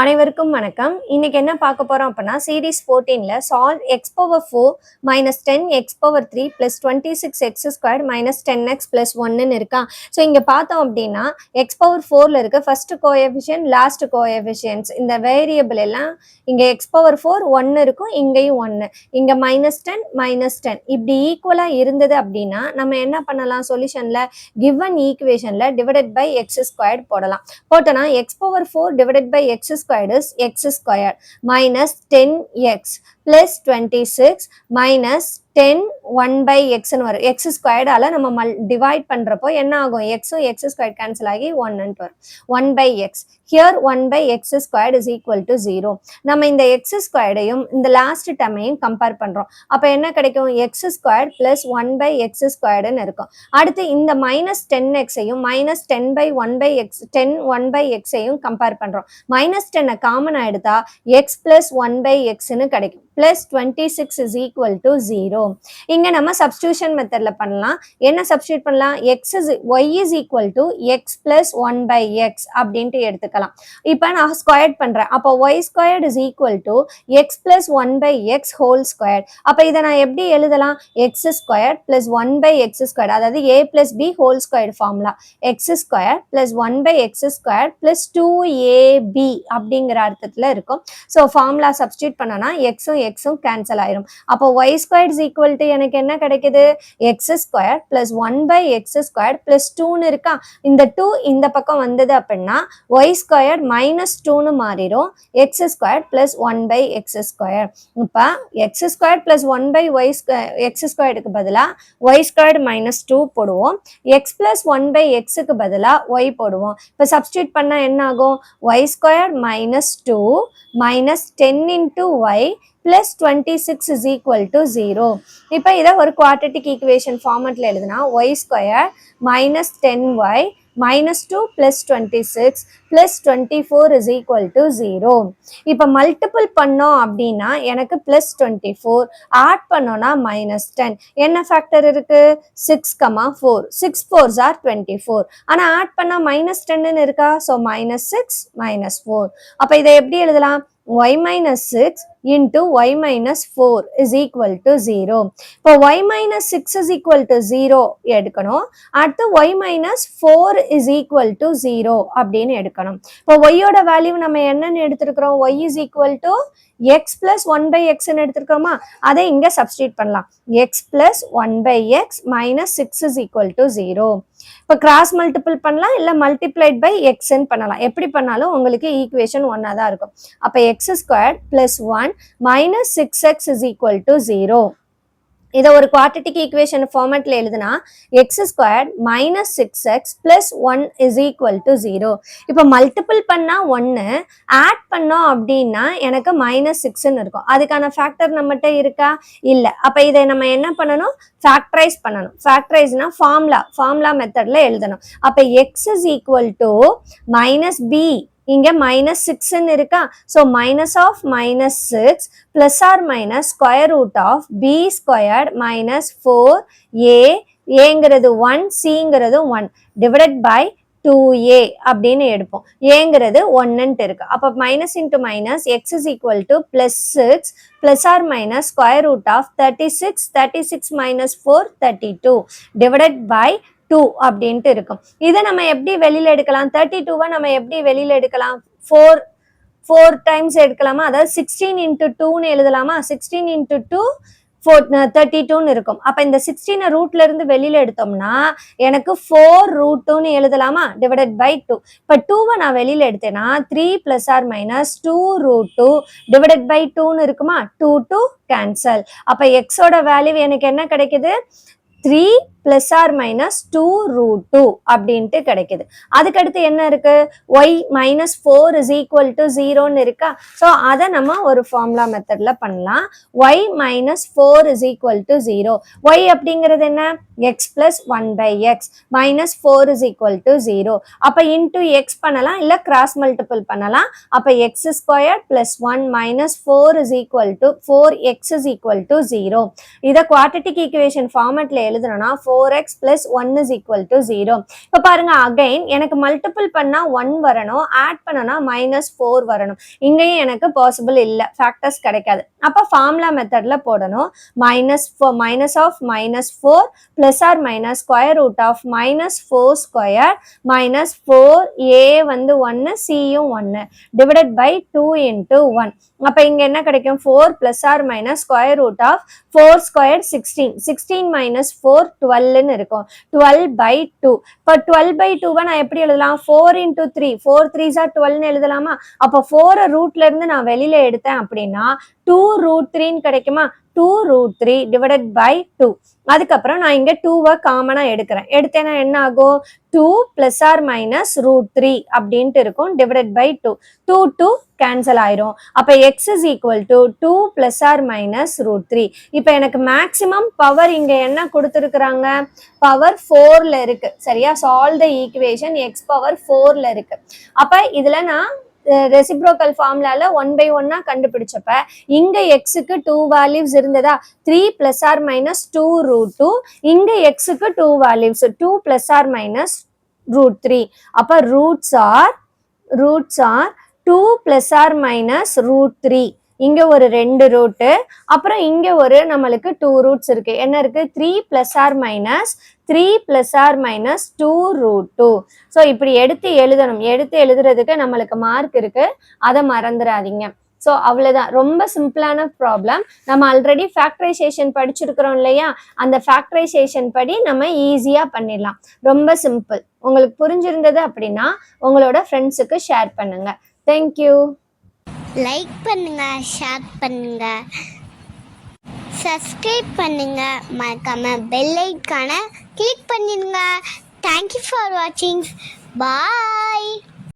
அனைவருக்கும் வணக்கம். இன்னைக்கு என்ன பார்க்க போறோம் அப்படின்னா சீரிஸ் 14ல solve x power 4 minus 10 x power 3 plus 26 x square minus 10x plus 1ன்னு இருக்கா. ஸோ இங்க பார்த்தோம் அப்படின்னா x பவர் 4ல இருக்க ஃபர்ஸ்ட் கோஎஃபிஷியன்ட் லாஸ்ட் கோஎஃபிஷியன்ட்ஸ் இந்த வேரியபிள் எல்லாம் இங்க x பவர் 4 1 இருக்கும், இங்கேயும் 1, இங்க -10 இப்படி ஈக்குவலா இருந்தது அப்படின்னா நம்ம என்ன பண்ணலாம், சொல்யூஷன்ல கிவன் ஈக்குவேஷன்ல டிவைடட் பை எக்ஸ் ஸ்கொயர்ட் போடலாம். போட்டோம்னா x power 4 divided by x squared is x squared minus 10x plus 26 minus 10 1 by x ன்னு வரும். x squared ஆல நம்ம டிவைட் பண்றப்போ என்ன ஆகும், x x squared கேன்சல் ஆகி 1 ன்னு வரும். 1 by x here 1 by x squared is equal to 0. நம்ம இந்த x squared ஐயும் இந்த லாஸ்ட் டேர்மையும் கம்பேர் பண்றோம். அப்ப என்ன கிடைக்கும், x squared plus 1 by x squared ன்னு இருக்கும். அடுத்து இந்த minus 10x ஐயும் minus 10 by 1 by x 10 1 by x ஐயும் கம்பேர் பண்றோம். minus 10 காமனா எடுத்தா x plus 1 by x ன்னு கிடைக்கும். plus 26 is equal to 0. இங்க நம்ம substitution methodல பண்ணலாம். என்ன substitute பண்ணலாம், y is equal to x plus 1 by x அப்படின்ட்டு எடுத்துக்கலாம். இப்ப நான் ஸ்கொயர்ட் பண்றேன். அப்போ y squared is equal to x plus 1 by x whole squared. அப்ப இதை நான் எப்படி எழுதலாம், x squared plus 1 by x squared, அதாவது a plus b whole squared formula. x squared plus 1 by x squared plus 2ab அப்படிங்கிற அர்த்தத்துல இருக்கும். So formula substitute பண்ணனா எக்ஸும் எக்ஸும் கேன்சல் ஆயிரும். அப்போ y squared is equal to எனக்கு என்ன கிடைக்குது, x squared plus 1 by x squared plus 2ன்னு இருக்கா. இந்த 2 இந்த பக்கம் வந்தது அப்படின்னா y squared minus 2ன்னு மாறிடும். x squared plus 1 by x squared. இப்போ x squared plus 1 by x squaredக்கு பதிலா y squared minus 2 போடுவோம். x plus 1 by xக்கு பதிலா y போடுவோம். இப்போ சப்ஸ்டியூட் பண்ணா என்ன ஆகும், y squared minus 2 minus 10 into y plus 26 is equal to 0. இப்போ இதை ஒரு குவாட்ரட்டிக் ஈக்குவேஷன் ஃபார்மட்ல எழுதுனா y squared minus 10y minus 2 plus 26 plus 24 is equal to 0. இப்போ மல்டிபிள் பண்ணோம் அப்படின்னா எனக்கு plus 24, ஆட் பண்ணோம்னா minus 10. என்ன ஃபேக்டர் இருக்கு, 6,4, 6 4s are 24. ஆனா ஆட் பண்ணா minus 10ன்னு இருக்கா, ஸோ minus 6 minus 4. அப்போ இதை எப்படி எழுதலாம், y minus 6 into y minus 4 is equal to 0. இப்போ y minus 6 is equal to 0 எடுக்கணும். அடுத்து y minus 4 is equal to 0 அப்படின்னு எடுக்கணும். இப்போ y ஓட வேல்யூ நம்ம என்னன்னு எடுத்திருக்கிறோம், y is equal to x plus 1 by x ன்னு எடுத்திருக்கிறோமா, அதை இங்க சப்ஸ்டியூட் பண்ணலாம். x plus 1 by x minus 6 is equal to 0. இப்போ கிராஸ் மல்டிபிள் பண்ணலாம், இல்ல மல்டிப்ளைட் பை எக்ஸ்ன்னு பண்ணலாம். எப்படி பண்ணாலும் உங்களுக்கு ஈக்குவேஷன் ஒன்னா தான் இருக்கும். அப்ப X squared plus 1 minus 6x is equal to 0. இதை ஒரு குவாட்ரட்டிக் ஈக்குவேஷன் ஃபார்மேட்ல எழுதுனா X squared minus 6x plus 1 is equal to 0. இப்போ மல்டிபிள் பண்ணா 1, ஆட் பண்ணோம் அப்படின்னா எனக்கு மைனஸ் 6ன்னு இருக்கும். அதுக்கான ஃபேக்டர் நம்மகிட்ட இருக்கா, இல்லை. அப்போ இதை நம்ம என்ன பண்ணணும், ஃபேக்டரைஸ் பண்ணணும். ஃபேக்டரைஸ்னா ஃபார்முலா மெத்தட்ல எழுதணும். அப்போ x is equal to minus b, இங்க minus 6ன்னு இருக்கா. So minus of minus 6 plus or minus square root of b squared minus 4a, ஏங்கிறது 1, cங்கிறது 1 divided by 2a அப்படின்னு எடுப்போம். ஏங்கிறது 1ன்ட்டு இருக்கு. அப்போ minus into minus x is equal to plus 6 plus or minus square root of 36 minus 4 32 divided by 2 அப்படின்ட்டு இருக்கும். இதை நம்ம எப்படி வெளியில எடுக்கலாம், 32வை நம்ம எப்படி வெளியில எடுக்கலாம், 4 டைம்ஸ் எடுக்கலாமா, அதாவது 16 into 2ன்னு எழுதலாமா, 16 into 2 32ன்னு இருக்கும். அப்ப இந்த 16 ரூட்ல இருந்து வெளியில எடுத்தோம்னா எனக்கு 4 root 2ன்னு எழுதலாமா, டிவைடட் பை 2. இப்ப 2வை நான் வெளியில எடுத்தேன்னா 3 plus or minus 2 root 2 divided by 2ன்னு இருக்குமா, 2 2 கேன்சல். அப்ப எக்ஸோட வேல்யூ எனக்கு என்ன கிடைக்குது, 3 plus or minus 2 root 2 அப்படின்ட்டு கிடைக்குது. அதுக்கடுத்து என்ன இருக்கு, y minus 4 is equal to 0ன்னு இருக்கா. ஸோ அதை நம்ம ஒரு ஃபார்முலா மெத்தட்ல பண்ணலாம். y minus 4 is equal to 0. y அப்படிங்கிறது என்ன, x plus 1 by x minus 4 is equal to 0. அப்போ into x பண்ணலாம், இல்லை கிராஸ் மல்டிபிள் பண்ணலாம். அப்போ x squared plus 1 minus 4 is equal to 4x is equal to 0. இதை குவாட்ரட்டிக் ஈக்குவேஷன் ஃபார்மேட்ல எழுதணும்னா 4 4x plus 1 is equal to 0. இப்போ பாருங்க அகைன் எனக்கு மல்டிபிள் பண்ணா 1 வரணும், ஆட் பண்ணனா -4 வரணும். இங்கேயும் எனக்கு பாசிபிள் இல்லை, ஃபேக்டர்ஸ் கிடைக்காது. அப்போ ஃபார்முலா மெத்தட்ல போடணும். minus of -4 plus or minus square root of -4 square minus 4a வந்து 1 cயும் 1 divided by 2 into 1. அப்போ இங்க என்ன கிடைக்கும்? 4 plus or minus square root of 4 square 16. 16 minus 4 12 இருக்கும். 12 by 2. இப்போ 12 by 2 நான் எப்படி எழுதலாம்? 4 into 3. 4 3s are 12 எழுதலாமா? அப்போ 4 ரூட்ல இருந்து நான் வெளியில எடுத்தேன் அப்படின்னா 2 root 3 கிடைக்குமா? 2 root 3 divided by 2. அதுக்கப்புறம் நான் இங்க 2 காமனா எடுத்தேன்னா என்ன ஆகும்? 2 plus or minus root 3 அப்படின்ட்டு இருக்கும், divided by 2. 2 கேன்சல் ஆயிரும். அப்ப x is equal to 2 plus or minus root 3. இப்ப எனக்கு மேக்ஸிமம் பவர் இங்க என்ன கொடுத்துருக்குறாங்க? பவர் 4ல இருக்கு. சரியா? Solve the equation x power 4ல இருக்கு. அப்ப இதுல நான் ரெசிப்ரோக்கல் ஃபார்முலால 1 by 1 கண்டுபிடிச்சப்ப இங்க எக்ஸுக்கு 2 வேல்யூஸ் இருந்ததா? 3 plus or minus 2 root 2. இங்க எக்ஸுக்கு 2 values 2 plus or minus root 3. அப்ப roots are 2 plus or minus root 3. இங்க ஒரு 2 ரூட்டு, அப்புறம் இங்க ஒரு நம்மளுக்கு 2 ரூட்ஸ் இருக்கு. என்ன இருக்கு? 3 plus or minus 3 plus or minus 2 root 2. So இப்படி எடுத்து எழுதணும். எடுத்து எழுதுறதுக்கு நம்மளுக்கு மார்க் இருக்கு, அதை மறந்துடாதீங்க. ஸோ அவ்வளோதான், ரொம்ப சிம்பிளான ப்ராப்ளம். நம்ம ஆல்ரெடி ஃபேக்டரைசேஷன் படிச்சிருக்கிறோம் இல்லையா? அந்த ஃபேக்டரைசேஷன் படி நம்ம ஈஸியாக பண்ணிடலாம். ரொம்ப சிம்பிள். உங்களுக்கு புரிஞ்சிருந்தது அப்படின்னா உங்களோட ஃப்ரெண்ட்ஸுக்கு ஷேர் பண்ணுங்க. தேங்க்யூ. லைக் பண்ணுங்க, ஷேர் பண்ணுங்க, சப்ஸ்கிரைப் பண்ணுங்க, மறக்காம பெல் ஐகானை கிளிக் பண்ணிடுங்க. தேங்க்யூ ஃபார் வாட்சிங். பாய்.